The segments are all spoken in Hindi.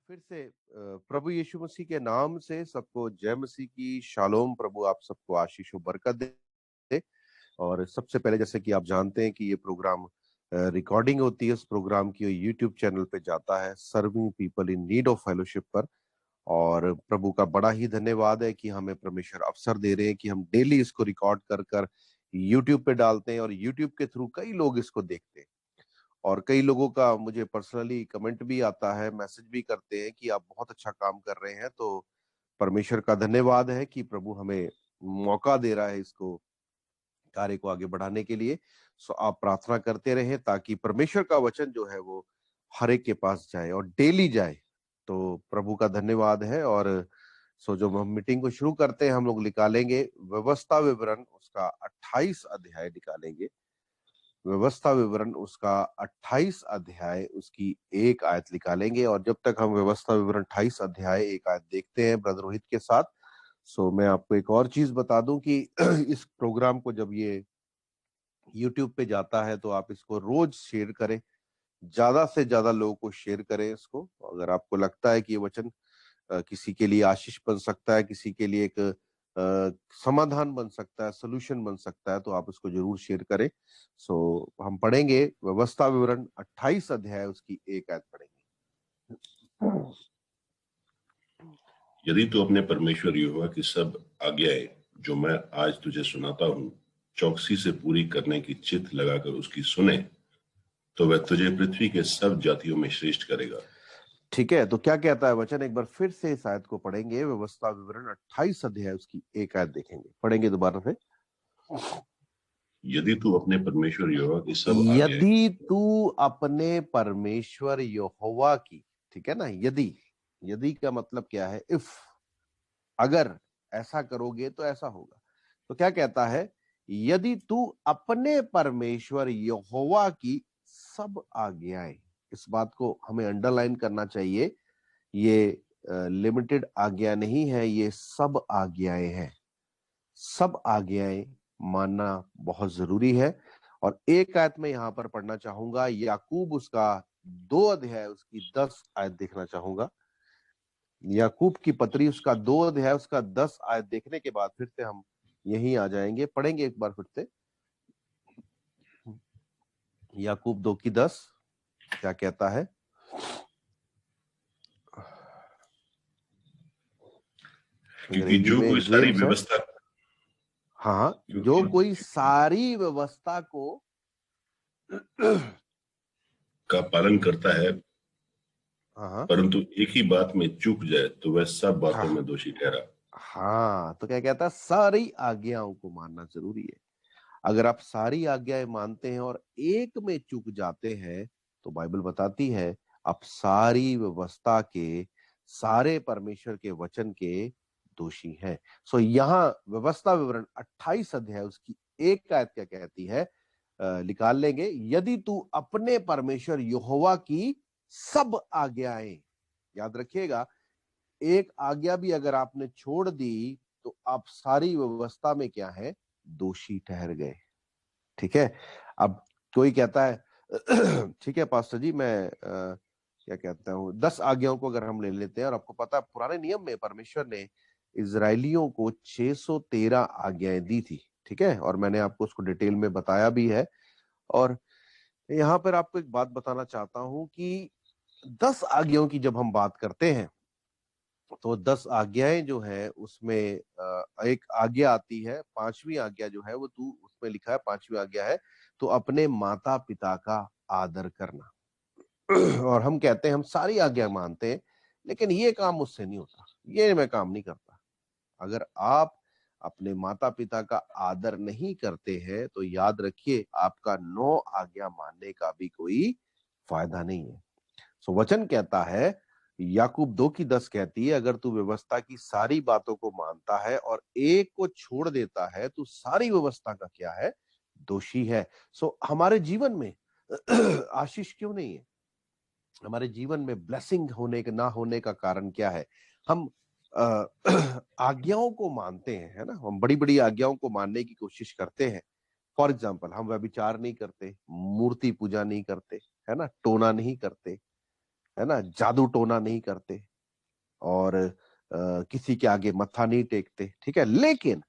फिर से प्रभु यीशु मसीह के नाम से सबको जय मसीह की शालोम। प्रभु आप सबको आशीष और बरकत दे। और सबसे पहले जैसे कि आप जानते हैं कि ये प्रोग्राम रिकॉर्डिंग होती है, इस प्रोग्राम की यूट्यूब चैनल पे जाता है serving people in need of fellowship पर। और प्रभु का बड़ा ही धन्यवाद है कि हमें परमेश्वर अवसर दे रहे हैं कि हम डेली इसको रिकॉर्ड कर कर यूट्यूब पे डालते हैं और यूट्यूब के थ्रू कई लोग इसको देखते हैं। और कई लोगों का मुझे पर्सनली कमेंट भी आता है, मैसेज भी करते हैं कि आप बहुत अच्छा काम कर रहे हैं। तो परमेश्वर का धन्यवाद है कि प्रभु हमें मौका दे रहा है इसको कार्य को आगे बढ़ाने के लिए। सो आप प्रार्थना करते रहें ताकि परमेश्वर का वचन जो है वो हर एक के पास जाए और डेली जाए। तो प्रभु का धन्यवाद है। और सो जो हम मीटिंग को शुरू करते हैं, हम लोग निकालेंगे व्यवस्था विवरण उसका 28 अध्याय निकालेंगे। व्यवस्था विवरण उसका 28 अध्याय उसकी एक आयत निकालेंगे। और जब तक हम व्यवस्था विवरण 28 अध्याय एक आयत देखते हैं ब्रदर रोहित के साथ, सो मैं आपको एक और चीज बता दूं कि इस प्रोग्राम को जब ये YouTube पे जाता है तो आप इसको रोज शेयर करें, ज्यादा से ज्यादा लोगों को शेयर करें इसको। अगर आपको लगता है कि ये वचन किसी के लिए आशीष बन सकता है, किसी के लिए एक समाधान बन सकता है, सोल्यूशन बन सकता है, तो आप इसको जरूर शेयर करें। सो हम पढ़ेंगे व्यवस्था विवरण 28 अध्याय उसकी एक आयत पढ़ेंगे। यदि तू अपने परमेश्वर यहोवा की सब आज्ञाएं जो मैं आज तुझे सुनाता हूँ चौकसी से पूरी करने की चित्त लगाकर उसकी सुने तो वह तुझे पृथ्वी के सब जातियों में श्रेष्ठ करेगा। ठीक है, तो क्या कहता है वचन, एक बार फिर से इस आयत को पढ़ेंगे। व्यवस्था विवरण 28 अध्याय उसकी एक आयत देखेंगे, पढ़ेंगे दोबारा से। यदि तू अपने परमेश्वर यहोवा की सब आज्ञाएं, यदि तू अपने परमेश्वर यहोवा की, ठीक है ना, यदि का मतलब क्या है, इफ, अगर ऐसा करोगे तो ऐसा होगा। तो क्या कहता है, यदि तू अपने परमेश्वर यहोवा की सब आज्ञाएं। इस बात को हमें अंडरलाइन करना चाहिए, ये लिमिटेड आज्ञा नहीं है, ये सब आज्ञाएं हैं। सब आज्ञाएं मानना बहुत जरूरी है। और एक आयत में यहां पर पढ़ना चाहूंगा, याकूब उसका 2 अध्याय उसकी 10 आयत देखना चाहूंगा। याकूब की पत्री उसका 2 अध्याय उसका 10 आयत देखने के बाद फिर से हम यहीं आ जाएंगे, पढ़ेंगे एक बार फिर से। याकूब 2 की 10 क्या कहता है? क्योंकि अंग्रेजी जो में कोई सारी जेम्स है। व्यवस्था हाँ, जो क्योंकि कोई सारी व्यवस्था को का पालन करता है हाँ परंतु एक ही बात में चूक जाए तो वह सब बातों हाँ में दोषी ठहरा। हाँ, तो क्या कहता है, सारी आज्ञाओं को मानना जरूरी है। अगर आप सारी आज्ञाएं मानते हैं और एक में चूक जाते हैं, तो बाइबल बताती है आप सारी व्यवस्था के, सारे परमेश्वर के वचन के दोषी हैं। सो यहाँ व्यवस्था विवरण 28 अध्याय उसकी एक आयत क्या कहती है, निकाल लेंगे। यदि तू अपने परमेश्वर यहोवा की सब आज्ञाएं, याद रखिएगा, एक आज्ञा भी अगर आपने छोड़ दी तो आप सारी व्यवस्था में क्या है, दोषी ठहर गए। ठीक है। अब कोई कहता है ठीक है पास्टर जी, मैं क्या कहता हूँ, 10 आज्ञाओं को अगर हम ले लेते हैं, और आपको पता है पुराने नियम में परमेश्वर ने इजरायलियों को 613 आज्ञाएं दी थी। ठीक है, और मैंने आपको उसको डिटेल में बताया भी है। और यहाँ पर आपको एक बात बताना चाहता हूं कि 10 आज्ञाओं की जब हम बात करते हैं तो 10 आज्ञाएं जो है उसमें एक आज्ञा आती है, पांचवी आज्ञा जो है वो, तू उसमें लिखा है पांचवी आज्ञा है, तो अपने माता पिता का आदर करना। और हम कहते हैं हम सारी आज्ञा मानते हैं, लेकिन ये काम मुझसे नहीं होता, ये मैं काम नहीं करता। अगर आप अपने माता पिता का आदर नहीं करते हैं तो याद रखिए आपका 9 आज्ञा मानने का भी कोई फायदा नहीं है। सो वचन कहता है, याकूब 2 की 10 कहती है, अगर तू व्यवस्था की सारी बातों को मानता है और एक को छोड़ देता है तो सारी व्यवस्था का क्या है, दोषी है। सो हमारे जीवन में आशीष क्यों नहीं है? हमारे जीवन में ब्लेसिंग होने का ना होने का कारण क्या है? हम आज्ञाओं को मानते हैं, है ना, हम बड़ी बड़ी आज्ञाओं को मानने की कोशिश करते हैं। फॉर एग्जाम्पल, हम व्यभिचार नहीं करते, मूर्ति पूजा नहीं करते, है ना, टोना नहीं करते, है ना, जादू टोना नहीं करते और किसी के आगे मत्था नहीं टेकते, ठीक है, लेकिन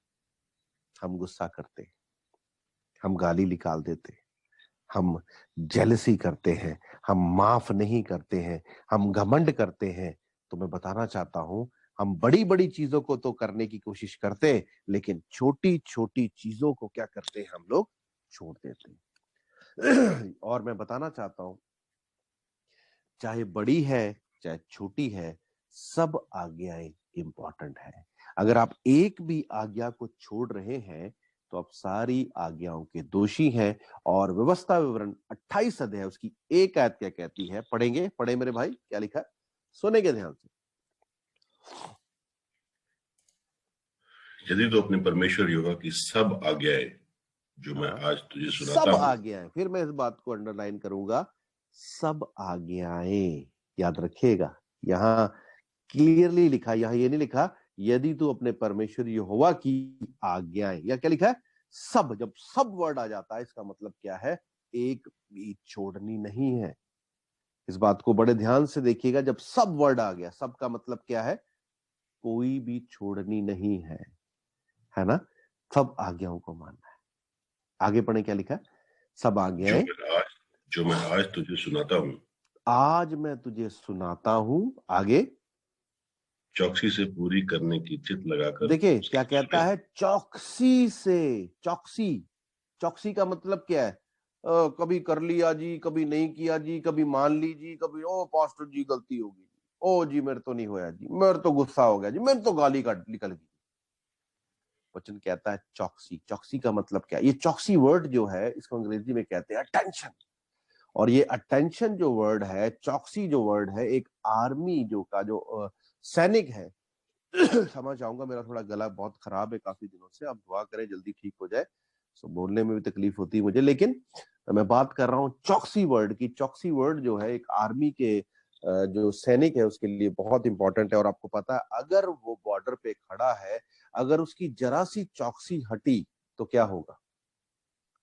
हम गुस्सा करते, हम गाली निकाल देते, हम जेलसी करते हैं, हम माफ नहीं करते हैं, हम घमंड करते हैं। तो मैं बताना चाहता हूं, हम बड़ी बड़ी चीजों को तो करने की कोशिश करते हैं, लेकिन छोटी छोटी चीजों को क्या करते हैं हम लोग, छोड़ देते हैं। और मैं बताना चाहता हूं, चाहे बड़ी है चाहे छोटी है, सब आज्ञाएं इंपॉर्टेंट है। अगर आप एक भी आज्ञा को छोड़ रहे हैं तो आप सारी आज्ञाओं के दोषी हैं। और व्यवस्था विवरण 28 अध्याय उसकी एक आयत क्या कहती है, पढ़ेंगे, पढ़े मेरे भाई, क्या लिखा है, सुनेंगे ध्यान से। यदि तो अपने परमेश्वर यहोवा की सब आज्ञाएं जो मैं आज तुझे सुनाता सब हूँ, आज्ञाएं, फिर मैं इस बात को अंडरलाइन करूंगा, सब आज्ञाएं, याद रखिएगा, यहां क्लियरली लिखा, यहां ये नहीं लिखा यदि तू अपने परमेश्वर यहोवा की आज्ञाएं, या क्या लिखा है, सब। जब सब वर्ड आ जाता है इसका मतलब क्या है, एक भी छोड़नी नहीं है। इस बात को बड़े ध्यान से देखिएगा, जब सब वर्ड आ गया, सब का मतलब क्या है, कोई भी छोड़नी नहीं है ना, सब आज्ञाओं को मानना है। आगे पढ़े, क्या लिखा है, सब आज्ञाएं जो मैं आज तुझे सुनाता हूँ, आज मैं तुझे सुनाता हूं, आगे चौकसी से पूरी करने की चित लगाकर। देखिए क्या कहता है, चौकसी से। चौकसी, चौकसी का मतलब क्या है, कभी कर लिया जी, कभी नहीं किया जी, कभी मान ली जी, कभी ओ पास्टर जी गलती होगी जी, ओ जी मेरे तो नहीं होया जी, मेरे तो गुस्सा हो गया जी, मेरे तो गाली का निकल गई। वचन कहता है चौकसी। चौकसी का मतलब क्या है, ये चौकसी वर्ड जो है इसको अंग्रेजी में कहते हैं अटेंशन। और ये अटेंशन जो वर्ड है, चौकसी जो वर्ड है, एक आर्मी जो का जो सैनिक है। क्षमा चाहूंगा, मेरा थोड़ा गला बहुत खराब है काफी दिनों से, आप दुआ करें जल्दी ठीक हो जाए। सो बोलने में भी तकलीफ होती है मुझे, लेकिन मैं बात कर रहा हूँ चौकसी वर्ड की। चौकसी वर्ड जो है एक आर्मी के जो सैनिक है उसके लिए बहुत इंपॉर्टेंट है। और आपको पता है, अगर वो बॉर्डर पे खड़ा है, अगर उसकी जरा सी चौकसी हटी तो क्या होगा,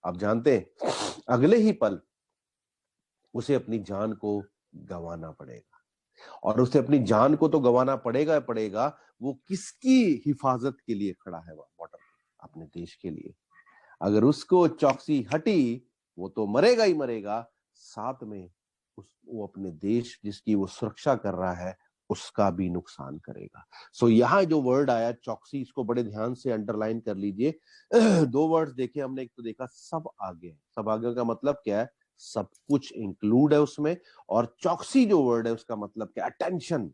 आप जानते हैं, अगले ही पल उसे अपनी जान को गंवाना पड़ेगा। और उसे अपनी जान को तो गंवाना पड़ेगा पड़ेगा, वो किसकी हिफाजत के लिए खड़ा है वहां बॉर्डर पे, अपने देश के लिए। अगर उसको चौकसी हटी, वो तो मरेगा ही मरेगा, साथ में वो अपने देश जिसकी वो सुरक्षा कर रहा है उसका भी नुकसान करेगा। सो यहाँ जो वर्ड आया चौकसी, इसको बड़े ध्यान से अंडरलाइन कर लीजिए। दो वर्ड्स देखे हमने, एक तो देखा सब आगे, सब आगे का मतलब क्या है, सब कुछ इंक्लूड है उसमें। और चौकसी जो वर्ड है उसका मतलब क्या, अटेंशन,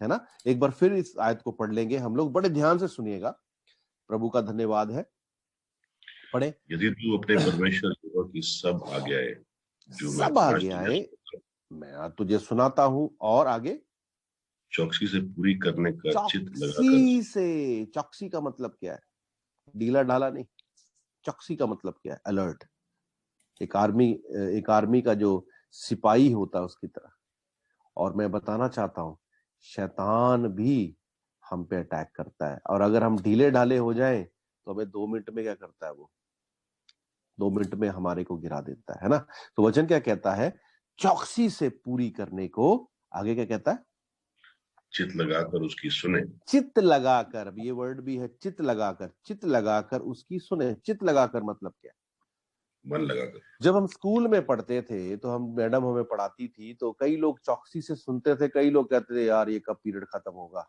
है ना। एक बार फिर इस आयत को पढ़ लेंगे हम लोग, बड़े ध्यान से सुनिएगा, प्रभु का धन्यवाद है, पढ़े। यदि तू अपने परमेश्वर यहोवा की सब आज्ञाएं जो मैं सब आज तुझे आज्ञाएं मैं आज तुझे सुनाता हूं, और आगे चौकसी से पूरी करने का चित लगाकर। चौकसी से। चौकसी का मतलब क्या है, ढीला ढाला नहीं। चौकसी का मतलब क्या है, अलर्ट। एक आर्मी का जो सिपाही होता है उसकी तरह। और मैं बताना चाहता हूं, शैतान भी हम पे अटैक करता है, और अगर हम ढीले ढाले हो जाएं तो हमें 2 मिनट में क्या करता है, वो 2 मिनट में हमारे को गिरा देता है ना। तो वचन क्या कहता है, चौकसी से पूरी करने को, आगे क्या कहता है, चित लगाकर उसकी सुने। चित्त लगाकर, अब ये वर्ड भी है, चित्त लगाकर, चित्त लगाकर उसकी सुने। चित्त लगाकर मतलब क्या, मन लगाकर। जब हम स्कूल में पढ़ते थे तो हम, मैडम हमें पढ़ाती थी तो कई लोग चौकसी से सुनते थे, कई लोग कहते थे यार ये कब पीरियड खत्म होगा,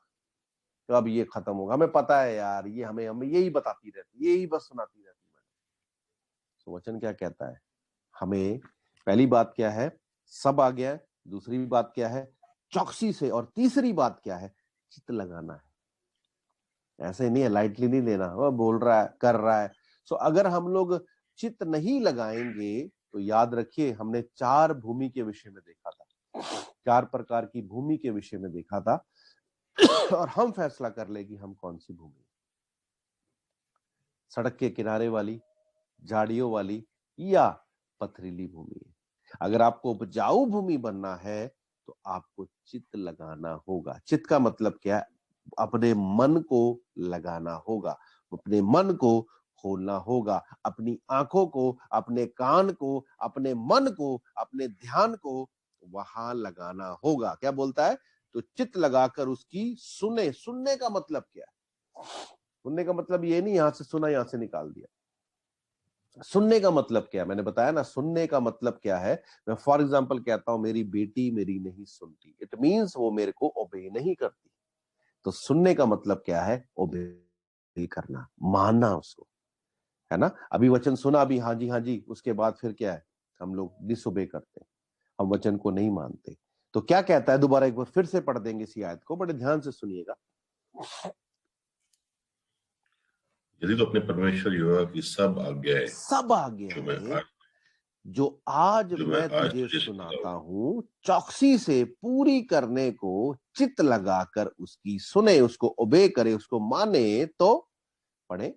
कब ये खत्म होगा, हमें पता है यार, ये हमें हमें यही बताती रहती, यही बस सुनाती रहती मैडम। तो वचन क्या कहता है, हमें पहली बात क्या है, सब आ गया है, दूसरी बात क्या है, चौकसी से, और तीसरी बात क्या है, चित्त लगाना है। ऐसे नहीं है, लाइटली नहीं लेना, वो बोल रहा है कर रहा है। सो अगर हम लोग चित्त नहीं लगाएंगे तो याद रखिए, हमने 4 भूमि के विषय में देखा था, 4 प्रकार की भूमि के विषय में देखा था। और हम फैसला कर ले कि हम कौन सी भूमि, सड़क के किनारे वाली, झाड़ियों वाली, या पथरीली भूमि है। अगर आपको उपजाऊ भूमि बनना है तो आपको चित्त लगाना होगा। चित्त का मतलब क्या है, अपने मन को लगाना होगा, अपने मन को खोलना होगा, अपनी आंखों को, अपने कान को, अपने मन को, अपने ध्यान को वहां लगाना होगा। क्या बोलता है? तो चित्त लगाकर उसकी सुने। सुनने का मतलब क्या है? सुनने का मतलब ये नहीं यहां से सुना यहां से निकाल दिया। सुनने का मतलब क्या है? मैंने बताया ना, सुनने का मतलब क्या है। मैं फॉर एग्जाम्पल कहता हूं मेरी बेटी मेरी नहीं सुनती, इट मीन्स वो मेरे को ओबे नहीं करती। तो सुनने का मतलब क्या है? ओबे करना, मानना उसको, है ना। अभी वचन सुना, अभी हाँ जी, उसके बाद फिर क्या है? हम लोग डिसोबे करते हैं, हम वचन को नहीं मानते। तो क्या कहता है? दोबारा एक बार फिर से पढ़ देंगे इसी आयत को, बड़े ध्यान से सुनिएगा। यदि तो अपने परमेश्वर यहोवा की सब आज्ञाएं सब आज्ञाएं जो आज मैं तुझे तुझे सुनाता सुनाता हूँ, हूं चौकसी से पूरी करने को चित्त लगाकर उसकी सुने, उसको ओबे करे, उसको माने, तो पढ़े।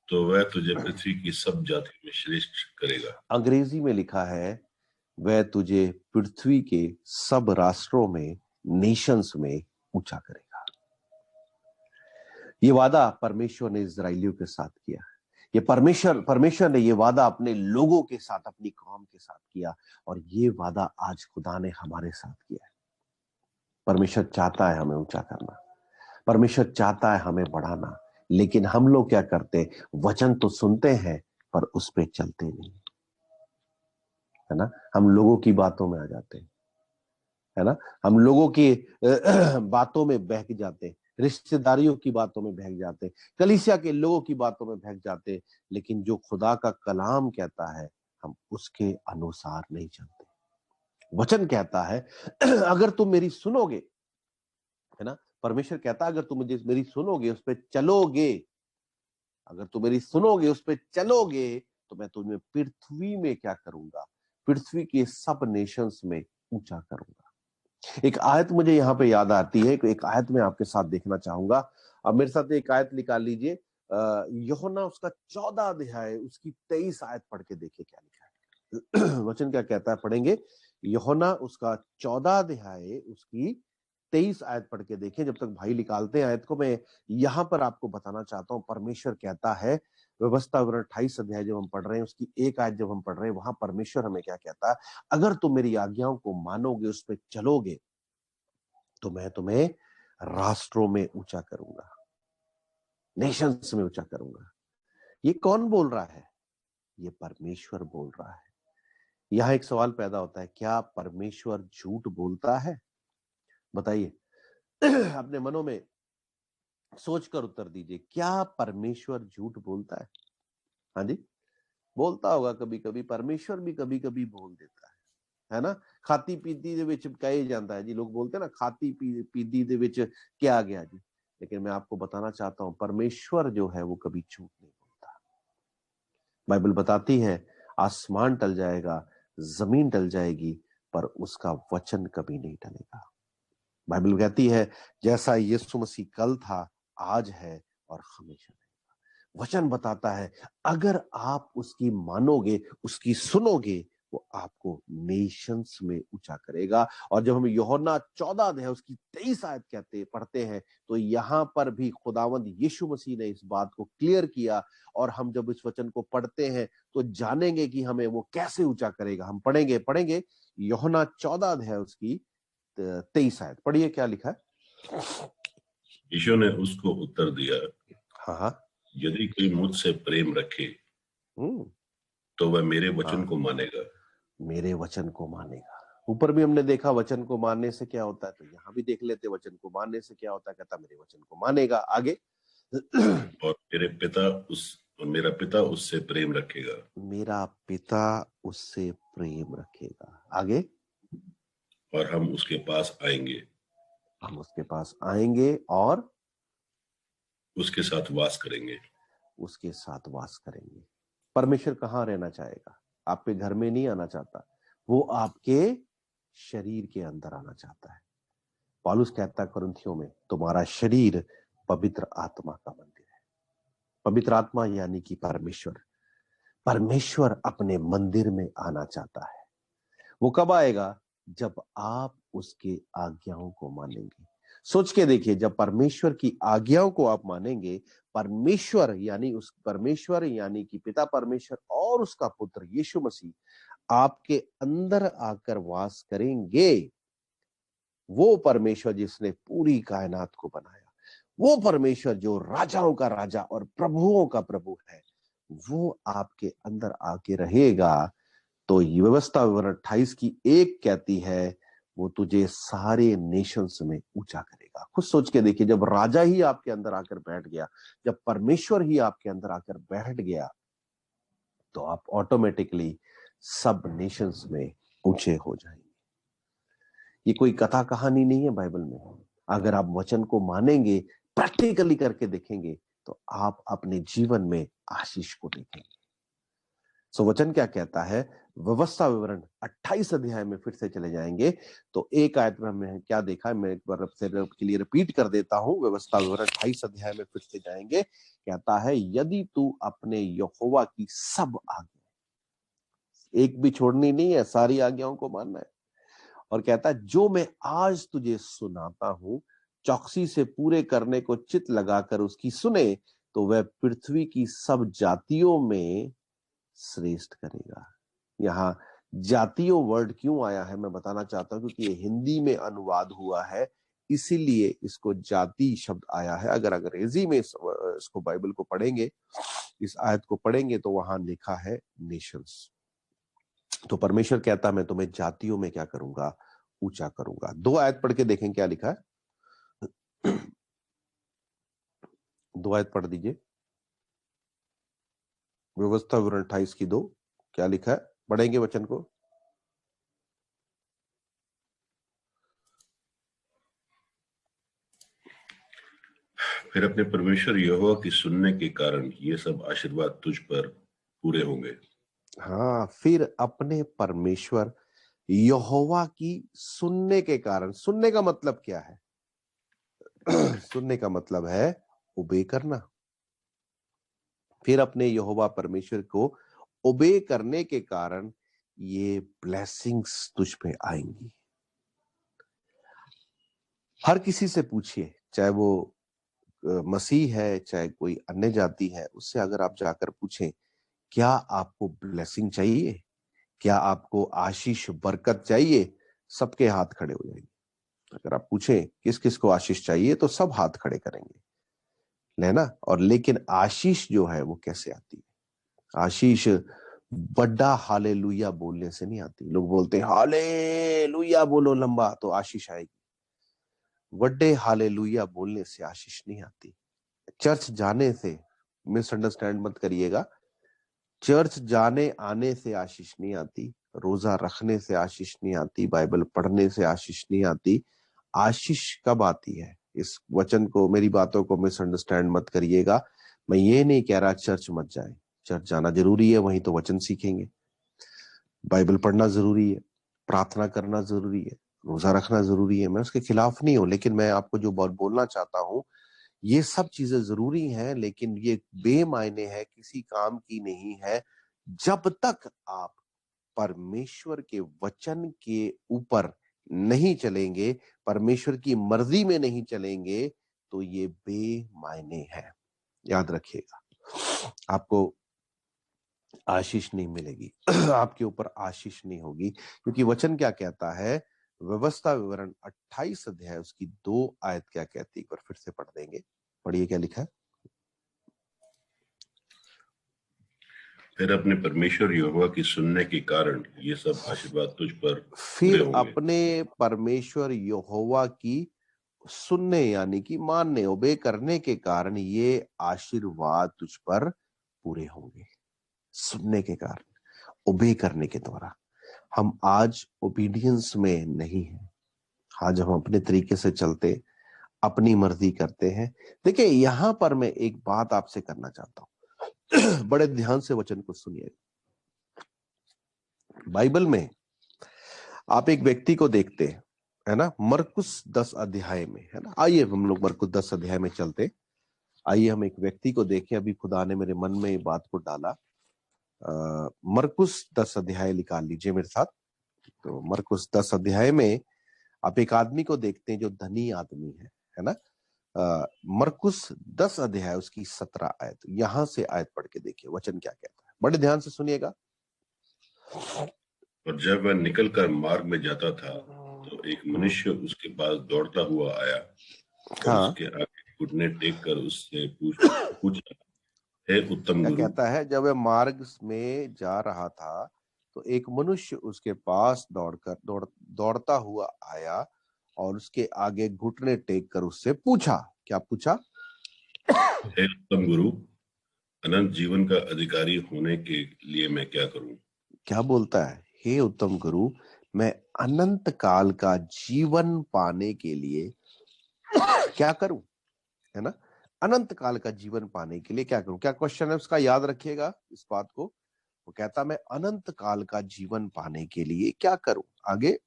तो वह तुझे पृथ्वी की सब जातियों में श्रेष्ठ करेगा। अंग्रेजी में लिखा है, वह तुझे पृथ्वी के सब राष्ट्रों में, नेशंस में ऊंचा करेगा। ये वादा परमेश्वर ने इजराइलियों के साथ किया। ये परमेश्वर ने ये वादा अपने लोगों के साथ, अपनी कौम के साथ किया, और ये वादा आज खुदा ने हमारे साथ किया है। परमेश्वर चाहता है हमें ऊंचा करना, परमेश्वर चाहता है हमें बढ़ाना, लेकिन हम लोग क्या करते? वचन तो सुनते हैं पर उस पर चलते नहीं, है ना। हम लोगों की बातों में आ जाते हैं, है ना। हम लोगों की बातों में बहक जाते, रिश्तेदारियों की बातों में बहक जाते, कलीसिया के लोगों की बातों में बहक जाते, लेकिन जो खुदा का कलाम कहता है हम उसके अनुसार नहीं चलते। वचन कहता है अगर तुम मेरी सुनोगे, है ना, परमेश्वर कहता है अगर तुम मुझे मेरी सुनोगे, उस पर चलोगे, अगर तुम मेरी सुनोगे, उस पर चलोगे, तो मैं तुम्हें पृथ्वी में क्या करूंगा? पृथ्वी के सब नेशंस में ऊंचा करूंगा। एक आयत मुझे यहाँ पे याद आती है, एक आयत में आपके साथ देखना चाहूंगा। अब मेरे साथ एक आयत निकाल लीजिए, यूहन्ना उसका 14 अध्याय उसकी 23 आयत पढ़ के देखिए क्या लिखा है। वचन क्या कहता है, पढ़ेंगे। यूहन्ना उसका 14 अध्याय उसकी 23 आयत पढ़ के देखें। जब तक भाई निकालते हैं आयत को, मैं यहां पर आपको बताना चाहता हूं, परमेश्वर कहता है, व्यवस्था विवरण 28 अध्याय जब हम पढ़ रहे हैं, उसकी एक आयत जब हम पढ़ रहे हैं, वहां परमेश्वर हमें क्या कहता है? अगर तुम मेरी आज्ञाओं को मानोगे, उस पर चलोगे, तो मैं तुम्हें राष्ट्रों में ऊंचा करूंगा, नेशंस में ऊंचा करूंगा। ये कौन बोल रहा है? ये परमेश्वर बोल रहा है। यहां एक सवाल पैदा होता है, क्या परमेश्वर झूठ बोलता है? बताइए। अपने मनों में सोचकर उत्तर दीजिए, क्या परमेश्वर झूठ बोलता है? हाँ जी, बोलता होगा कभी कभी, परमेश्वर भी कभी कभी बोल देता है ना। खाती पीती दे विच कहे जाता है जी, लोग बोलते हैं ना, खाती पीती दे विच क्या गया जी। लेकिन मैं आपको बताना चाहता हूं, परमेश्वर जो है वो कभी झूठ नहीं बोलता। बाइबल बताती है, आसमान टल जाएगा, जमीन टल जाएगी, पर उसका वचन कभी नहीं टलेगा। बाइबल कहती है, जैसा यीशु मसीह कल था, आज है और हमेशा रहेगा। वचन बताता है, अगर आप उसकी मानोगे, उसकी सुनोगे, वो आपको नेशंस में ऊंचा करेगा। और जब हम यूहन्ना 14 अध्याय उसकी 23 आयत पढ़ते हैं, तो यहां पर भी खुदावंद यीशु मसीह ने इस बात को क्लियर किया। और हम जब इस वचन को पढ़ते हैं तो जानेंगे कि हमें वो कैसे ऊंचा करेगा। हम पढ़ेंगे यूहन्ना 14 अध्याय उसकी 23 आयत पढ़िए, क्या लिखा है। यीशु ने उसको उत्तर दिया, हाँ, यदि कोई मुझसे प्रेम रखे तो वह मेरे वचन को मानेगा। मेरे वचन को मानेगा। ऊपर भी हमने देखा वचन को मानने से क्या होता है, तो यहाँ भी देख लेते वचन को मानने से क्या होता है। कहता मेरे वचन को मानेगा। आगे। और मेरा पिता उससे प्रेम रखेगा। मेरा पिता उससे प्रेम रखेगा। आगे। और हम उसके पास आएंगे, हम उसके पास आएंगे और उसके साथ वास करेंगे। उसके साथ वास करेंगे। परमेश्वर कहाँ रहना चाहेगा? आपके घर में नहीं आना चाहता, वो आपके शरीर के अंदर आना चाहता है। पौलुस कहता है कुरिन्थियों में, तुम्हारा शरीर पवित्र आत्मा का मंदिर है। पवित्र आत्मा यानी कि परमेश्वर। परमेश्वर अपने मंदिर में आना चाहता है। वो कब आएगा? जब आप उसके आज्ञाओं को मानेंगे। सोच के देखिए, जब परमेश्वर की आज्ञाओं को आप मानेंगे, परमेश्वर यानी कि पिता परमेश्वर और उसका पुत्र यीशु मसीह आपके अंदर आकर वास करेंगे। वो परमेश्वर जिसने पूरी कायनात को बनाया, वो परमेश्वर जो राजाओं का राजा और प्रभुओं का प्रभु है, वो आपके अंदर आके रहेगा। तो ये व्यवस्था विवरण 28 की 1 कहती है, वो तुझे सारे नेशंस में ऊंचा करेगा। खुद सोच के देखिए, जब राजा ही आपके अंदर आकर बैठ गया, जब परमेश्वर ही आपके अंदर आकर बैठ गया, तो आप ऑटोमेटिकली सब नेशंस में ऊंचे हो जाएंगे। ये कोई कथा कहानी नहीं है बाइबल में। अगर आप वचन को मानेंगे, प्रैक्टिकली करके देखेंगे, तो आप अपने जीवन में आशीष को देखेंगे। सो वचन क्या कहता है? व्यवस्था विवरण 28 अध्याय में फिर से चले जाएंगे तो एक आयत में हमने क्या देखा है, मैं एक बार के लिए रिपीट कर देता हूं। व्यवस्था विवरण 28 अध्याय में फिर से जाएंगे। कहता है, यदि तू अपने यहोवा की सब आज्ञा, एक भी छोड़नी नहीं है, सारी आज्ञाओं को मानना है। और कहता है, जो मैं आज तुझे सुनाता हूं, चौकसी से पूरे करने को चित लगाकर उसकी सुने, तो वह पृथ्वी की सब जातियों में श्रेष्ठ करेगा। यहाँ जातियों वर्ड क्यों आया है मैं बताना चाहता हूं, क्योंकि ये हिंदी में अनुवाद हुआ है, इसीलिए इसको जाति शब्द आया है। अगर अंग्रेजी में इसको बाइबल को पढ़ेंगे, इस आयत को पढ़ेंगे, तो वहां लिखा है नेशंस। तो परमेश्वर कहता है, मैं तुम्हें जातियों में क्या करूंगा? ऊंचा करूंगा। 2 आयत पढ़ के देखें क्या लिखा है। 2 आयत पढ़ दीजिए। व्यवस्था विवरण 28 की 2 क्या लिखा है? पढ़ेंगे वचन को। फिर अपने परमेश्वर यहोवा की सुनने के कारण ये सब आशीर्वाद तुझ पर पूरे होंगे। हाँ, फिर अपने परमेश्वर यहोवा की सुनने के कारण। सुनने का मतलब क्या है? सुनने का मतलब है ओबे करना। फिर अपने यहोवा परमेश्वर को ओबे करने के कारण ये ब्लेसिंग्स तुझ पे आएंगी। हर किसी से पूछिए, चाहे वो मसीह है, चाहे कोई अन्य जाति है, उससे अगर आप जाकर पूछें, क्या आपको ब्लेसिंग चाहिए, क्या आपको आशीष बरकत चाहिए, सबके हाथ खड़े हो जाएंगे। अगर आप पूछें किस किस को आशीष चाहिए, तो सब हाथ खड़े करेंगे, है ना। और लेकिन आशीष जो है वो कैसे आती है? आशीष बड़ा हालेलुया बोलने से नहीं आती। लोग बोलते हैं हालेलुया बोलो लंबा तो आशीष आएगी। बड़े हालेलुया बोलने से आशीष नहीं आती। चर्च जाने से, मिसअंडरस्टैंड मत करिएगा, चर्च जाने आने से आशीष नहीं आती, रोजा रखने से आशीष नहीं आती, बाइबल पढ़ने से आशीष नहीं आती। आशीष कब आती है? इस वचन को, मेरी बातों को मिसअंडरस्टैंड मत करिएगा। मैं ये नहीं कह रहा चर्च मत जाए, चर्च जाना जरूरी है, वहीं तो वचन सीखेंगे। बाइबल पढ़ना जरूरी है, प्रार्थना करना जरूरी है, रोजा रखना जरूरी है। मैं उसके खिलाफ नहीं हूं, लेकिन मैं आपको जो बोलना चाहता हूं, ये सब चीजें जरूरी हैं, लेकिन ये बेमायने है, किसी काम की नहीं है, जब तक आप परमेश्वर के वचन के ऊपर नहीं चलेंगे, परमेश्वर की मर्जी में नहीं चलेंगे, तो ये बेमायने है। याद रखिएगा, आपको आशीष नहीं मिलेगी। आपके ऊपर आशीष नहीं होगी, क्योंकि वचन क्या कहता है? व्यवस्था विवरण 28 अध्याय उसकी 2 आयत क्या कहती है, एक बार फिर से पढ़ देंगे। पढ़िए क्या लिखा है। फिर अपने परमेश्वर यहोवा की सुनने के कारण ये सब आशीर्वाद तुझ पर पूरे फिर होंगे। अपने परमेश्वर यहोवा की सुनने यानी कि मानने, ओबे करने के कारण ये आशीर्वाद तुझ पर पूरे होंगे। सुनने के कारण, ओबे करने के द्वारा। हम आज ओबीडियंस में नहीं है। आज हम अपने तरीके से चलते, अपनी मर्जी करते हैं। देखिए, यहां पर मैं एक बात आपसे करना चाहता हूं। बड़े ध्यान से वचन को सुनिए। बाइबल में आप एक व्यक्ति को देखते हैं, है ना, मरकुस 10 अध्याय में, है ना। आइए हम लोग मरकुस 10 अध्याय में चलते। आइए हम एक व्यक्ति को देखें। अभी खुदा ने मेरे मन में ये बात को डाला। मरकुस 10 अध्याय निकाल लीजिए मेरे साथ। तो मरकुस 10 अध्याय में आप एक आदमी को देखते हैं जो धनी आदमी है ना। मरकुस 10 अध्याय उसकी 17 आयत, यहां से आयत पढ़ के देखिए वचन क्या कहता है। बड़े ध्यान से सुनिएगा। और जब वह निकलकर मार्ग में जाता था तो एक मनुष्य उसके पास दौड़ता हुआ आया और हाँ, उसके आगे घुटने टेक कर उससे पूछा, हे उत्तम क्या गुरु। कहता है, जब वह मार्ग में जा रहा था तो एक मनुष्य उसके पास दौड़ता हुआ आया और उसके आगे घुटने टेक कर उससे पूछा। क्या पूछा? हे उत्तम गुरु, अनंत जीवन का अधिकारी होने के लिए मैं क्या करूं? क्या बोलता है? हे उत्तम गुरु, मैं अनंत काल का जीवन पाने के लिए क्या करूं? है ना? अनंत काल का जीवन पाने के लिए क्या करूं? क्या क्वेश्चन है उसका? याद रखिएगा इस बात को। वो कहता, मैं अनंत काल का जीवन पाने के लिए क्या करूं? आगे।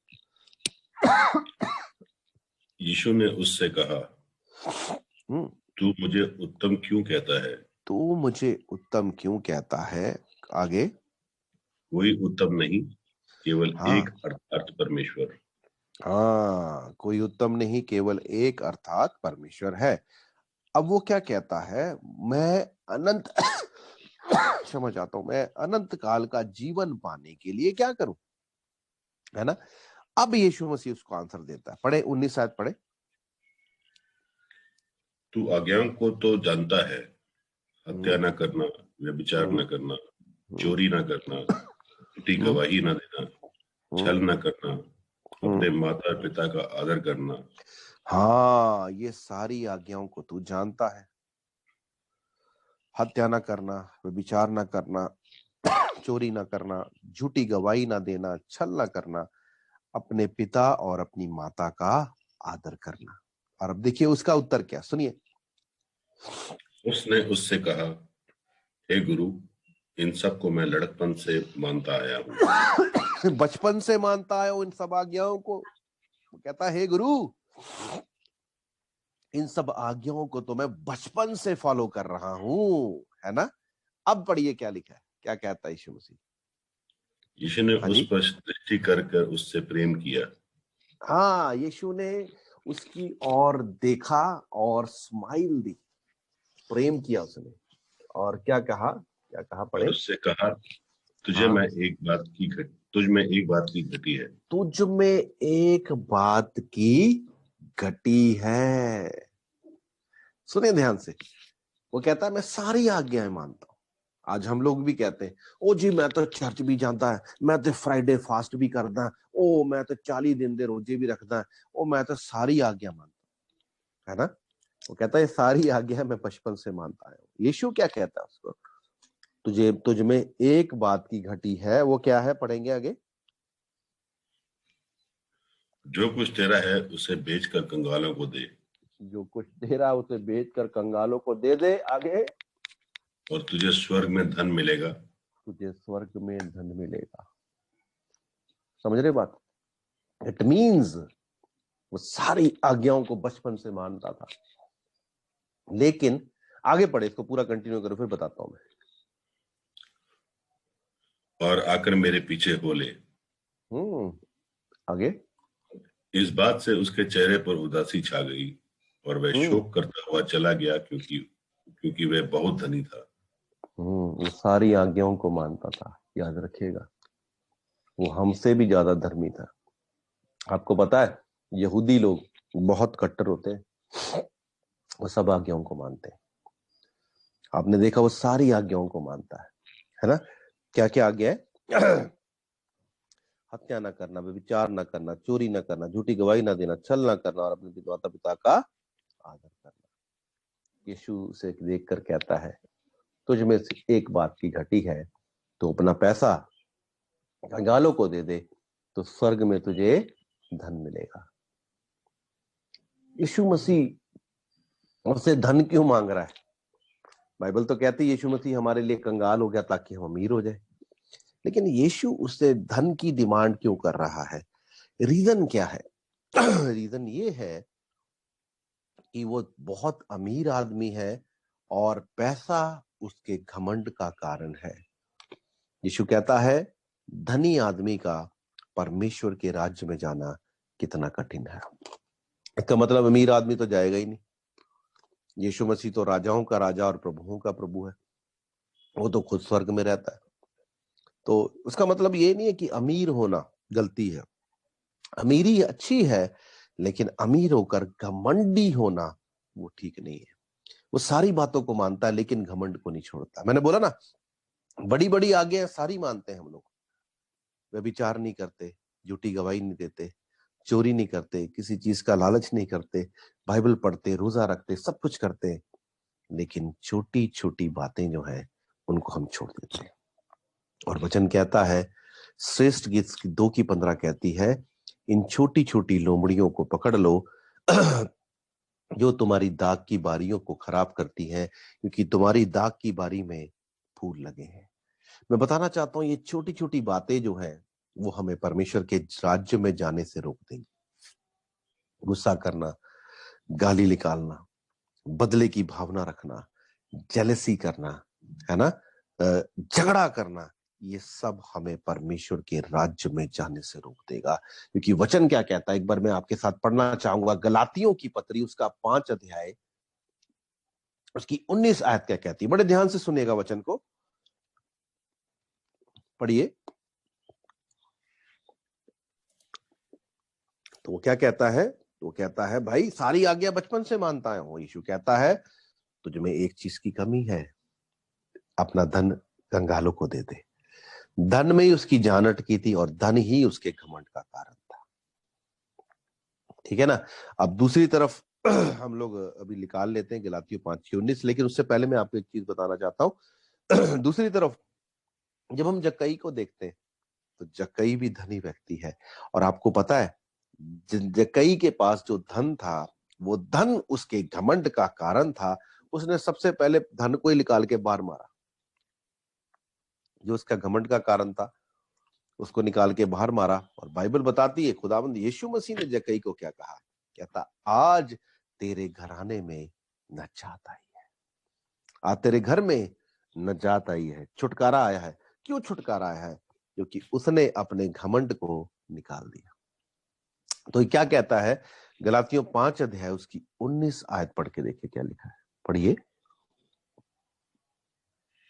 यीशु ने उससे कहा, हम्म तू मुझे उत्तम क्यों कहता है? तू मुझे उत्तम क्यों कहता है? आगे। कोई उत्तम नहीं, केवल हाँ, एक अर्थात परमेश्वर। हाँ, कोई उत्तम नहीं, केवल एक अर्थात परमेश्वर है। अब वो क्या कहता है? मैं अनंत क्षमा चाहता हूं, मैं अनंत काल का जीवन पाने के लिए क्या करूं? है ना? अब यीशु मसीह उसको आंसर देता है। पढ़े 19 शायद पढ़े। तू आज्ञाओं को तो जानता है, हत्या हम्म न करना, व्यभिचार हम्म न करना, हम्म चोरी न करना, झूठी हम्म गवाही न देना, हम्म छल न करना, हम्म। अपने माता पिता का आदर करना। हाँ, ये सारी आज्ञाओं को तू जानता है। हत्या न करना, व्यभिचार न करना, चोरी न करना, झूठी गवाही न देना, छल न करना, अपने पिता और अपनी माता का आदर करना। और अब देखिए उसका उत्तर क्या, सुनिए। उसने उससे कहा, हे गुरु, इन सब को मैं लड़कपन से मानता आया हूँ। बचपन से मानता है वो इन सब आज्ञाओं को। वो कहता है, हे गुरु, इन सब आज्ञाओं को तो मैं बचपन से फॉलो कर रहा हूं। है ना? अब पढ़िए क्या लिखा है, क्या कहता है यीशु मसीह। यीशु ने हाँ उस जी। पर दृष्टि कर कर उससे प्रेम किया। हाँ, यीशु ने उसकी ओर देखा और स्माइल दी, प्रेम किया उसने। और क्या कहा? क्या कहा, और पढ़े। उससे कहा, हाँ, तुझ में एक बात की घटी है। तुझ में एक बात की घटी है। सुनिए ध्यान से। वो कहता है, मैं सारी आज्ञाएं मानता हूं। आज हम लोग भी कहते हैं, ओ जी मैं तो चर्च भी जाता है, मैं तो फ्राइडे फास्ट भी करता है, ओ मैं तो 40 दिन दे रोजे भी रखता है, ओ मैं तो सारी आज्ञा मानता हूं। है ना? वो कहता है सारी आज्ञा मैं बचपन से मानता हूं। यीशु क्या कहता है उसको? तुझ में एक बात की घटी है, वो क्या है? पढ़ेंगे आगे। जो कुछ तेरा है उसे बेचकर कंगालों को दे, जो कुछ तेरा उसे बेच कर कंगालों को दे दे। आगे। और तुझे स्वर्ग में धन मिलेगा। तुझे स्वर्ग में धन मिलेगा। समझ रहे बात? इट मीन्स वो सारी आज्ञाओं को बचपन से मानता था। लेकिन आगे पढ़े, इसको पूरा कंटिन्यू करो, फिर बताता हूं मैं। और आकर मेरे पीछे हो ले। आगे। इस बात से उसके चेहरे पर उदासी छा गई और वह हम्म शोक करता हुआ चला गया, क्योंकि क्योंकि वह बहुत धनी था। वो सारी आज्ञाओं को मानता था, याद रखिएगा। वो हमसे भी ज्यादा धर्मी था। आपको पता है, यहूदी लोग बहुत कट्टर होते हैं। वो सब आज्ञाओं को मानते हैं। आपने देखा, वो सारी आज्ञाओं को मानता है ना? क्या क्या आज्ञा है? हत्या न करना, व्यभिचार न करना, चोरी न करना, झूठी गवाही न देना, छल न करना, और अपने माता पिता का आदर करना। यीशु से देख कर कहता है, तुझ में से एक बात की घटी है, तो अपना पैसा कंगालों को दे दे, तो स्वर्ग में तुझे धन मिलेगा। यीशु मसीह उससे धन क्यों मांग रहा है? बाइबल तो कहती है यीशु मसीह हमारे लिए कंगाल हो गया ताकि हम अमीर हो जाए। लेकिन यीशु उससे धन की डिमांड क्यों कर रहा है? रीजन क्या है? रीजन ये है कि वो बहुत अमीर आदमी है और पैसा उसके घमंड का कारण है। यीशु कहता है, धनी आदमी का परमेश्वर के राज्य में जाना कितना कठिन है। इसका मतलब अमीर आदमी तो जाएगा ही नहीं। यीशु मसीह तो राजाओं का राजा और प्रभुओं का प्रभु है। वो तो खुद स्वर्ग में रहता है। तो उसका मतलब ये नहीं है कि अमीर होना गलती है, अमीरी अच्छी है, लेकिन अमीर होकर घमंडी होना वो ठीक नहीं है। वो सारी बातों को मानता है लेकिन घमंड को नहीं छोड़ता। मैंने बोला ना, बड़ी बड़ी आज्ञाएं सारी मानते हैं हम लोग, व्यभिचार नहीं करते, झूठी गवाही नहीं देते, चोरी नहीं करते, किसी चीज का लालच नहीं करते, बाइबल पढ़ते, रोजा रखते, सब कुछ करते हैं, लेकिन छोटी छोटी बातें जो है उनको हम छोड़ देते हैं। और वचन कहता है, श्रेष्ठ गीत 2:15 कहती है, इन छोटी छोटी लोमड़ियों को पकड़ लो जो तुम्हारी दाग की बारियों को खराब करती हैं, क्योंकि तुम्हारी दाग की बारी में फूल लगे हैं। मैं बताना चाहता हूं, ये छोटी छोटी बातें जो हैं वो हमें परमेश्वर के राज्य में जाने से रोक देंगी। गुस्सा करना, गाली निकालना, बदले की भावना रखना, जेलसी करना, है ना, झगड़ा करना, ये सब हमें परमेश्वर के राज्य में जाने से रोक देगा। क्योंकि वचन क्या कहता है, एक बार मैं आपके साथ पढ़ना चाहूंगा, गलातियों की पत्री उसका 5 अध्याय उसकी 19 आयत क्या कहती है। बड़े ध्यान से सुनिएगा वचन को, पढ़िए। तो वो क्या कहता है, वो कहता है, भाई सारी आज्ञा बचपन से मानता है। वो यीशु कहता है, तुझ में एक चीज की कमी है, अपना धन कंगालों को दे दे। धन में ही उसकी जान अटकी थी और धन ही उसके घमंड का कारण था। ठीक है ना। अब दूसरी तरफ हम लोग अभी निकाल लेते हैं गलातियों 5:19, लेकिन उससे पहले मैं आपको एक चीज बताना चाहता हूं। दूसरी तरफ जब हम जक्कई को देखते हैं, तो जक्कई भी धनी व्यक्ति है, और आपको पता है जक्कई के पास जो धन था, वो धन उसके घमंड का कारण था। उसने सबसे पहले धन को ही निकाल के बाहर मारा, जो उसका घमंड का कारण था उसको निकाल के बाहर मारा। और बाइबल बताती है, खुदावंद यीशु मसीह ने जक्कई को क्या कहा, कहता, आज तेरे घराने में नजात आई है, आज तेरे घर में नजात आई है, छुटकारा आया है। क्यों छुटकारा आया है? क्योंकि उसने अपने घमंड को निकाल दिया। तो क्या कहता है, गलातियों 5 अध्याय उसकी 19 आयत पढ़ के देखिए क्या लिखा है, पढ़िए।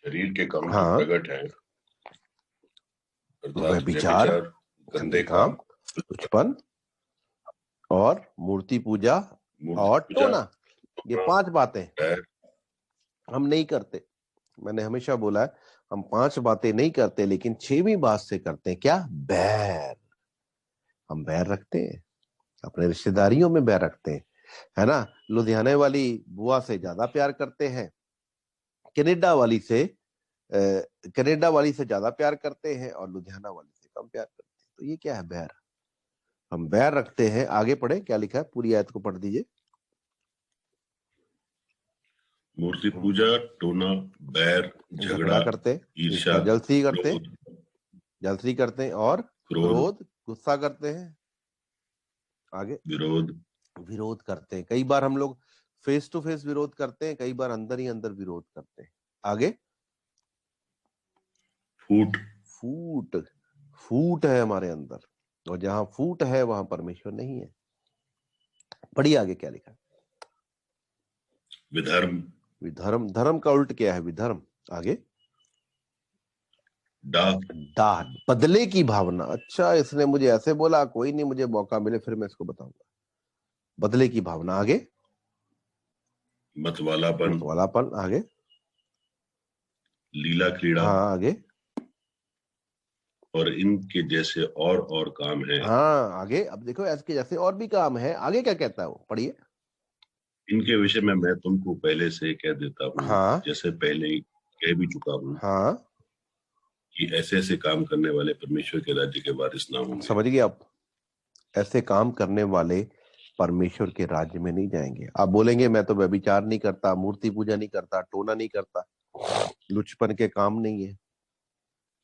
शरीर के काम जो हाँ, प्रकट है, अर्थात व्यभिचार, व्यभिचार, गंदे काम, तुच्छपन और मूर्ति पूजा मूर्ति और पूजा, टोना, ये 5 बातें बैर, हम नहीं करते। मैंने हमेशा बोला है, हम 5 बातें नहीं करते, लेकिन 6वीं बात से करते हैं क्या, बैर। हम बैर रखते हैं, अपने रिश्तेदारियों में बैर रखते हैं, है ना। लुधियाने वाली बुआ से ज्यादा प्यार करते हैं, कनाडा वाली से कनाडा वाली से ज्यादा प्यार करते हैं, और लुधियाना वाली से कम प्यार करते हैं। तो ये क्या है, बैर। हम बैर रखते हैं। आगे पढ़े क्या लिखा है, पूरी आयत को पढ़ दीजिए। मूर्ति पूजा, टोना, बैर, झगड़ा झगड़ा, करते, ईर्ष्या, जलसी करते, क्रोध, जलसी करते हैं, और क्रोध, क्रोध, गुस्सा करते हैं। आगे विरोध, विरोध करते हैं। कई बार हम लोग फेस टू फेस विरोध करते हैं, कई बार अंदर ही अंदर विरोध करते हैं। आगे फूट, फूट, फूट है हमारे अंदर, और जहां फूट है वहां परमेश्वर नहीं है। पढ़िए आगे क्या लिखा है। विधर्म, विधर्म, धर्म का उल्ट क्या है, विधर्म। आगे डाह, दाह, बदले की भावना। अच्छा, इसने मुझे ऐसे बोला, कोई नहीं, मुझे मौका मिले फिर मैं इसको बताऊंगा। बदले की भावना। आगे मतवालापन, मतवालापन। आगे लीला क्रीड़ा, हाँ, आगे और इनके जैसे और काम है। हाँ, आगे अब देखो, ऐसे जैसे और भी काम है। आगे क्या कहता है वो, पढ़िए। इनके विषय में मैं तुमको पहले से कह देता हूँ, हाँ जैसे पहले ही कह भी चुका हूँ, हाँ, कि ऐसे ऐसे काम करने वाले परमेश्वर के राज्य के वारिस ना होंगे। समझ गए आप। ऐसे काम करने वाले परमेश्वर के राज्य में नहीं जाएंगे। आप बोलेंगे मैं तो व्यभिचार नहीं करता, मूर्ति पूजा नहीं करता, टोना नहीं करता, लुचपन के काम नहीं है,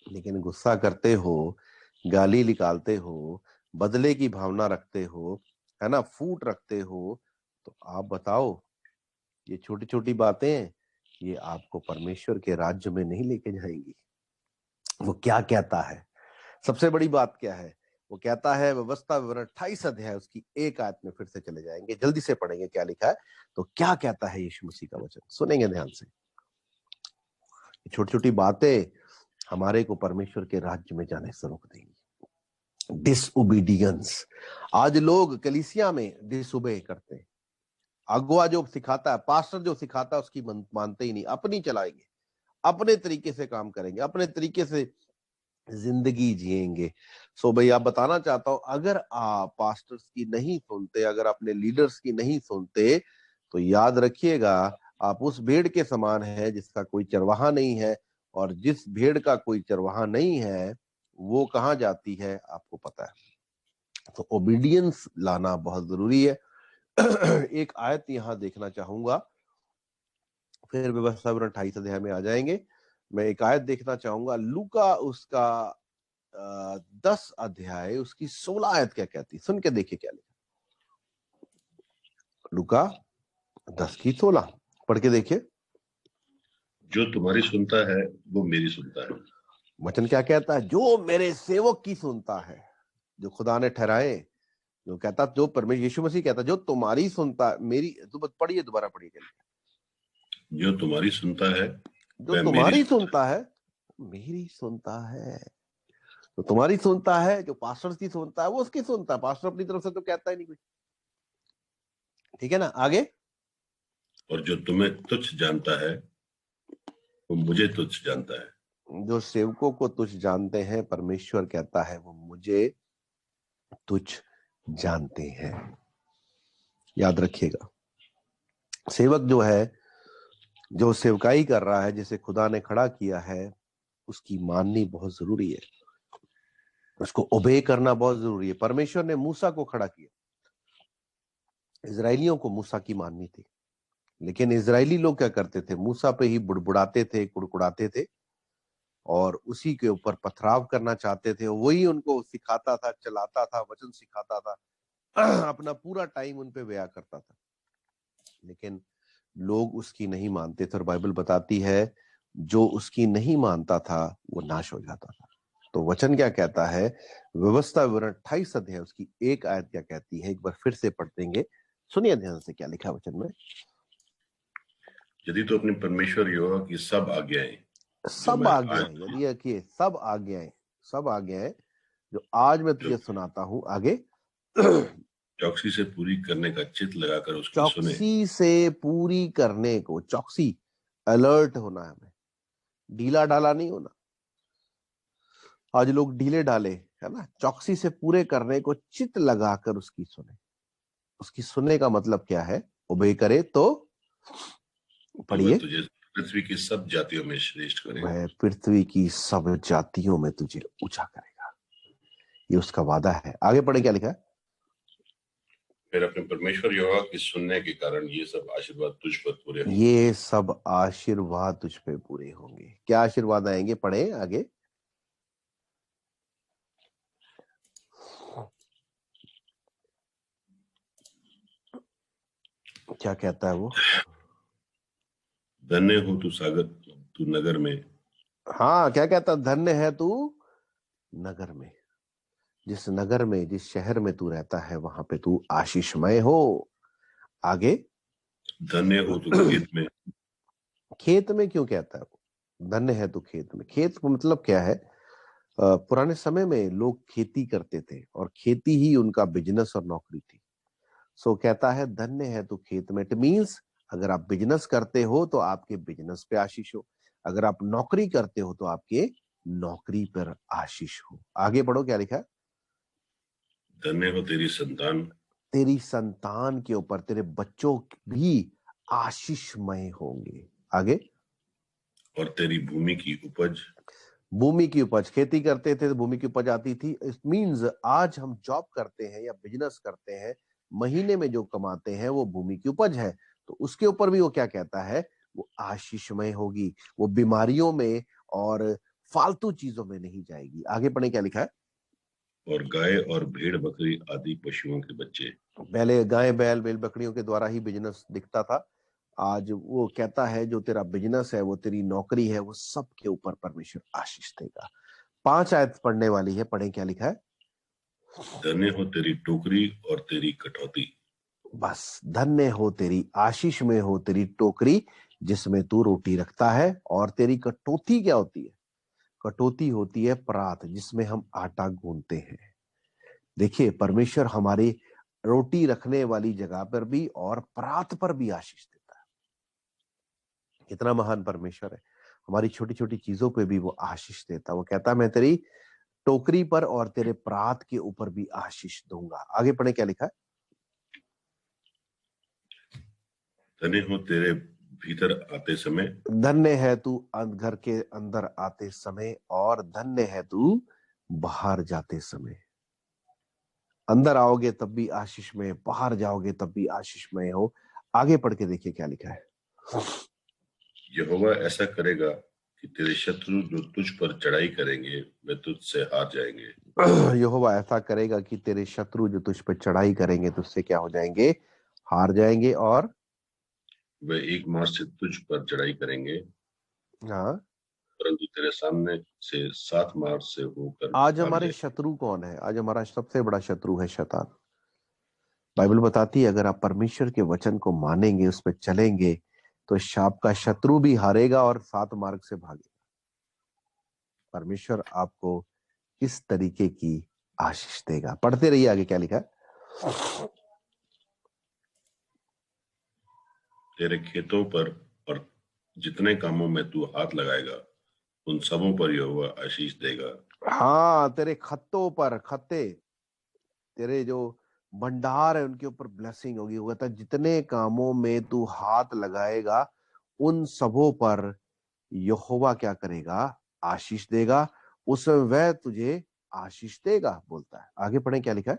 लेकिन गुस्सा करते हो, गाली निकालते हो, बदले की भावना रखते हो, है ना, फूट रखते हो, तो आप बताओ, ये छोटी छोटी बातें ये आपको परमेश्वर के राज्य में नहीं लेके जाएंगी। वो क्या कहता है, सबसे बड़ी बात क्या है, वो कहता है, व्यवस्था विवरण 28 अध्याय उसकी 1 आयत में फिर से चले जाएंगे, जल्दी से पढ़ेंगे क्या लिखा है। तो क्या कहता है यीशु मसीह का वचन, सुनेंगे ध्यान से। छोटी छोटी बातें हमारे को परमेश्वर के राज्य में जाने से रोक देंगी। डिसओबीडियंस, आज लोग कलीसिया में डिसओबे करते हैं। अगुआ जो सिखाता है, पास्टर जो सिखाता है, उसकी मानते ही नहीं, अपनी चलाएंगे, अपने तरीके से काम करेंगे, अपने तरीके से जिंदगी जिएंगे। सो भाई आप बताना चाहता हूं, अगर आप पास्टर्स की नहीं सुनते, अगर अपने लीडर्स की नहीं सुनते, तो याद रखिएगा आप उस भेड़ के समान है जिसका कोई चरवाहा नहीं है। और जिस भेड़ का कोई चरवाहा नहीं है वो कहाँ जाती है आपको पता है। तो ओबीडियंस लाना बहुत जरूरी है। एक आयत यहां देखना चाहूंगा, फिर व्यवस्था विवरण 28 अध्याय में आ जाएंगे। मैं एक आयत देखना चाहूंगा, लूका उसका 10 अध्याय उसकी 16 आयत क्या कहती है, सुन के देखिए क्या लिखा। लूका 10 की 16 पढ़ के देखिए। जो तुम्हारी सुनता है वो मेरी सुनता है। वचन क्या कहता है? जो मेरे सेवक की सुनता है, जो खुदा ने ठहराए, जो कहता, जो परमेश्वर यीशु मसीह कहता, जो तुम्हारी सुनता, मेरी, तो पढ़िए दोबारा पढ़िए क्या लिखा। जो तुम्हारी सुनता है जो वह मेरी तुम्हारी सुनता है मेरी सुनता है। तो तुम्हारी सुनता है, जो पास्टर की सुनता है वो उसकी सुनता है, पास्टर अपनी तरफ से तो कहता ही नहीं कुछ। ठीक है ना, आगे। और जो तुम्हें तुच्छ जानता है वो मुझे तुच्छ जानता है। जो सेवकों को तुच्छ जानते हैं, परमेश्वर कहता है वो मुझे तुच्छ जानते हैं। याद रखिएगा, सेवक जो है, जो सेवकाई कर रहा है, जिसे खुदा ने खड़ा किया है, उसकी माननी बहुत जरूरी है, उसको ओबे करना बहुत जरूरी है। परमेश्वर ने मूसा को खड़ा किया, इजराइलियों को मूसा की माननी थी, लेकिन इजरायली लोग क्या करते थे? मूसा पे ही बुड़बुड़ाते थे, कुड़कुड़ाते थे, और उसी के ऊपर पथराव करना चाहते थे। वही उनको सिखाता था, चलाता था, वचन सिखाता था, अपना पूरा टाइम उन पे व्यय करता था, लेकिन लोग उसकी नहीं मानते थे। और बाइबल बताती है जो उसकी नहीं मानता था वो नाश हो जाता था। तो वचन क्या कहता है? व्यवस्था विवरण 28 अध्याय उसकी एक आयत क्या कहती है, एक बार फिर से पढ़ देंगे, सुनिए ध्यान से क्या लिखा वचन में। यदि तो अपने परमेश्वर यहोवा की सब आज्ञाएं, सब आज्ञाएं, यदि देखिए सब आज्ञाएं, सब आज्ञाएं जो आज मैं तुझे सुनाता हूं, आगे चौकसी से पूरी करने का चित लगाकर उसकी सुने। चौकसी से पूरी करने को, चौकसी, अलर्ट होना है हमें, ढीला ढाला नहीं होना। आज लोग ढीले ढाले है ना। चौकसी से पूरे करने को चित लगाकर उसकी सुने। उसकी सुनने का मतलब क्या है? ओबे करे तो पढ़िए, तुझे पृथ्वी की सब जातियों में श्रेष्ठ करेगा। वह पृथ्वी की सब जातियों में तुझे ऊंचा करेगा। ये उसका वादा है। आगे पढ़े क्या लिखा है? फिर अपने परमेश्वर यहोवा की सुनने के कारण ये सब आशीर्वाद तुझ पर पूरे होंगे। ये सब आशीर्वाद तुझ पे पूरे होंगे। क्या आशीर्वाद आएंगे? पढ़े आगे। क्या कहता है वो? धन्य हो तू सागर, तू नगर में। हाँ, क्या कहता? धन्य है तू नगर में। जिस नगर में, जिस शहर में तू रहता है, वहां पे तू आशीषमय हो। आगे। धन्य हो तू खेत में। खेत में क्यों कहता है वो? धन्य है तू खेत में। खेत का मतलब क्या है? पुराने समय में लोग खेती करते थे और खेती ही उनका बिजनेस और नौकरी थी। सो कहता है धन्य है तू खेत में। इट मीन्स अगर आप बिजनेस करते हो तो आपके बिजनेस पे आशीष हो, अगर आप नौकरी करते हो तो आपके नौकरी पर आशीष हो। आगे बढ़ो, क्या लिखा है? धन्य हो तेरी संतान। तेरी संतान के ऊपर, तेरे बच्चों भी आशीषमय होंगे। आगे। और तेरी भूमि की उपज। भूमि की उपज, खेती करते थे तो भूमि की उपज आती थी। इट मीन्स आज हम जॉब करते हैं या बिजनेस करते हैं, महीने में जो कमाते हैं वो भूमि की उपज है। तो उसके ऊपर भी वो क्या कहता है? वो आशीषमय होगी, वो बीमारियों में और फालतू चीजों में नहीं जाएगी। आगे पढ़े क्या लिखा है? और गाय और भेड़ बकरी आदि पशुओं के बच्चे। पहले गाय बैल बेल बकरियों के द्वारा ही बिजनेस दिखता था। आज वो कहता है जो तेरा बिजनेस है, वो तेरी नौकरी है, वो सब के ऊपर परमेश्वर आशीष देगा। 5 आयत पढ़ने वाली है, पढ़े क्या लिखा है? धन्य हो तेरी टोकरी और तेरी कटौती। बस, धन्य हो तेरी, आशीष में हो तेरी टोकरी जिसमें तू रोटी रखता है, और तेरी कटौती क्या होती है? कटौती होती है परात, जिसमें हम आटा गूंथते हैं। देखिए, परमेश्वर हमारी रोटी रखने वाली जगह पर भी और परात पर भी आशीष देता है। कितना महान परमेश्वर है। हमारी छोटी छोटी चीजों पे भी वो आशीष देता है। वो कहता है, मैं तेरी टोकरी पर और तेरे परात के ऊपर भी आशीष दूंगा। आगे पढ़े, क्या लिखा है? धन्य हो तेरे भीतर आते समय, धन्य है तू घर के अंदर आते समय, और धन्य है तू बाहर जाते समय। अंदर आओगे तब भी आशीष में, बाहर जाओगे तब भी आशीष में हो। आगे पढ़ के देखिए क्या लिखा है। यहोवा ऐसा करेगा कि तेरे शत्रु जो तुझ पर चढ़ाई करेंगे वे तुझसे हार जाएंगे। यहोवा ऐसा करेगा कि तेरे शत्रु जो तुझ पे चढ़ाई करेंगे तुझसे क्या हो जाएंगे? हार जाएंगे। और वे एक मार्ग से तुझ पर चढ़ाई करेंगे, हाँ, परंतु तेरे सामने से 7 मार्ग से होकर आज भाग हमारे जाए। शत्रु कौन है? आज हमारा सबसे बड़ा शत्रु है शैतान। बाइबल बताती है, अगर आप परमेश्वर के वचन को मानेंगे, उस पर चलेंगे, तो शाप का शत्रु भी हारेगा और 7 मार्ग से भागेगा। परमेश्वर आपको किस तरीके की आशीष देगा? पढ़ते रहिए आगे क्या लिखा है। तेरे खेतों पर और जितने कामों में तू हाथ लगाएगा उन सबों पर यहोवा आशीष देगा। हाँ, तेरे खत्तों पर, खत्ते तेरे जो भंडार है उनके ऊपर ब्लेसिंग होगी। वो कहता है, जितने कामों में तू हाथ लगाएगा उन सबों पर यहोवा क्या करेगा? आशीष देगा। उसमें वह तुझे आशीष देगा, बोलता है। आगे पढ़ें क्या लिखा है।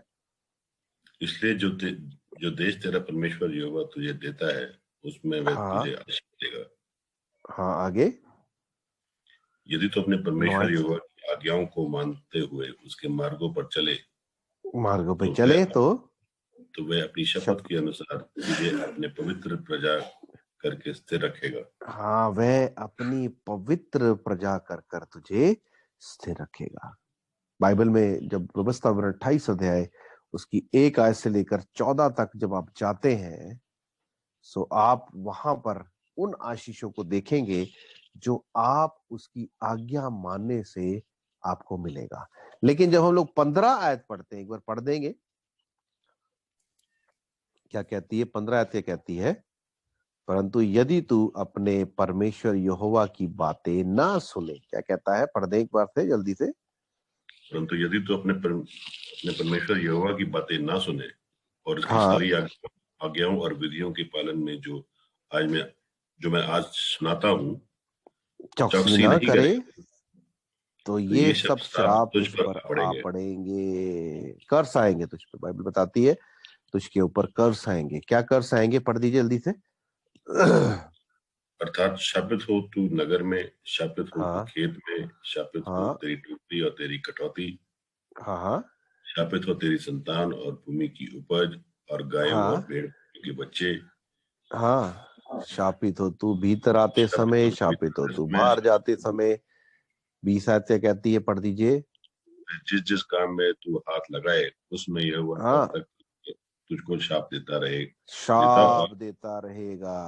इसलिए जो देश तेरा परमेश्वर यहोवा तुझे देता है उसमें वह तुझे हाँ आशीष देगा। हाँ, आगे यदि तू अपने परमेश्वर 9 यहोवा की आज्ञाओं को मानते हुए उसके मार्गों पर चले मार्गों पे तो चले वह तो तो वह अपनी शपथ शप के अनुसार तुझे अपने पवित्र प्रजा करके स्थिर रखेगा। हाँ, वह अपनी पवित्र प्रजा कर कर तुझे स्थिर रखेगा। बाइबल में जब व्यवस्था विवरण 28 अध्याय उसकी 1 आयत से लेकर 14 तक जब आप जाते हैं, सो आप वहां पर उन आशीषों को देखेंगे जो आप उसकी आज्ञा मानने से आपको मिलेगा। लेकिन जब हम लोग 15 आयत पढ़ते हैं, एक बार पढ़ देंगे क्या कहती है। 15 आयत क्या कहती है? परंतु यदि तू अपने परमेश्वर यहोवा की बातें ना सुने, क्या कहता है? पढ़ दे एक बार से जल्दी से। परंतु यदि तू अपने परमेश्वर यहोवा की बातें ना सुने और उसकी हाँ, सारी आज्ञाओं और विधियों के पालन में जो मैं आज सुनाता हूँ चौकसी चौकसी ना नहीं करे करेगा तो तो ये ये सब श्राप श्राप तुझ तुझ पर पर आ आ पड़ेंगे। पड़ेंगे। कर्स आएंगे तुझ पे। बाइबल बताती है तुझके ऊपर कर्स आएंगे। क्या कर्स आएंगे? पढ़ दीजिए जल्दी से। अर्थात शापित हो तू नगर में, शापित हो तू हाँ खेत में, शापित हो हाँ तेरी टोकरी और तेरी कटौती, हाँ हाँ शापित हो तेरी संतान और भूमि की उपज और गायों और हाँ भेड़ के बच्चे। हाँ। शापित हो तू भीतर आते शापित समय, हो शापित हो तू में बाहर जाते समय। 20 आयत से कहती है, पढ़ दीजिए। जिस जिस काम में तू हाथ लगाए उसमें यह हुआ तब हाँ, तक तुझको शाप देता शाप देता रहेगा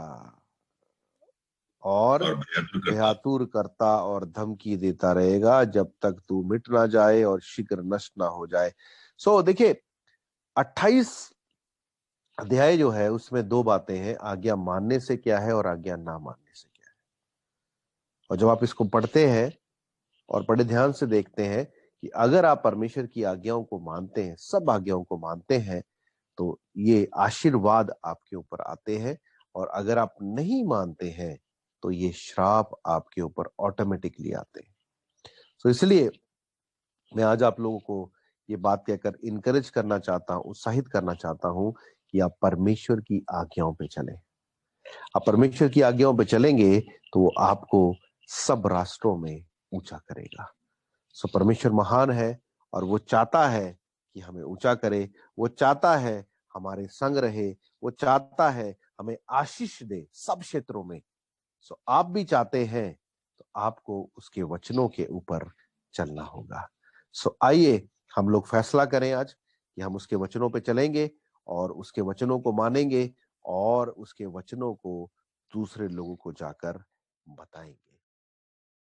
और और भयंकर करता। भयातुर करता और धमकी देता रहेगा, जब तक तू मिट ना जाए और शीघ्र नष्ट ना हो जाए। सो देखिए, 28 अध्याय जो है उसमें 2 बातें हैं, आज्ञा मानने से क्या है और आज्ञा ना मानने से क्या है। और जब आप इसको पढ़ते हैं और बड़े ध्यान से देखते हैं कि अगर आप परमेश्वर की आज्ञाओं को मानते हैं, सब आज्ञाओं को मानते हैं, तो ये आशीर्वाद आपके ऊपर आते हैं। और अगर आप नहीं मानते हैं तो ये श्राप आपके ऊपर ऑटोमेटिकली आते हैं। तो इसलिए मैं आज आप लोगों को ये बात कहकर इनकरेज करना चाहता हूं, उत्साहित करना चाहता हूं कि आप परमेश्वर की आज्ञाओं पे चलें। आप परमेश्वर की आज्ञाओं पे चलेंगे तो वो आपको सब राष्ट्रों में ऊंचा करेगा। सो परमेश्वर महान है और वो चाहता है कि हमें ऊंचा करे। वो चाहता है हमारे संग रहे। वो चाहता है हमें आशीष दे सब क्षेत्रों में। सो आप भी चाहते हैं तो आपको उसके वचनों के ऊपर चलना होगा। सो आइए हम लोग फैसला करें आज कि हम उसके वचनों पे चलेंगे और उसके वचनों को मानेंगे और उसके वचनों को दूसरे लोगों को जाकर बताएंगे।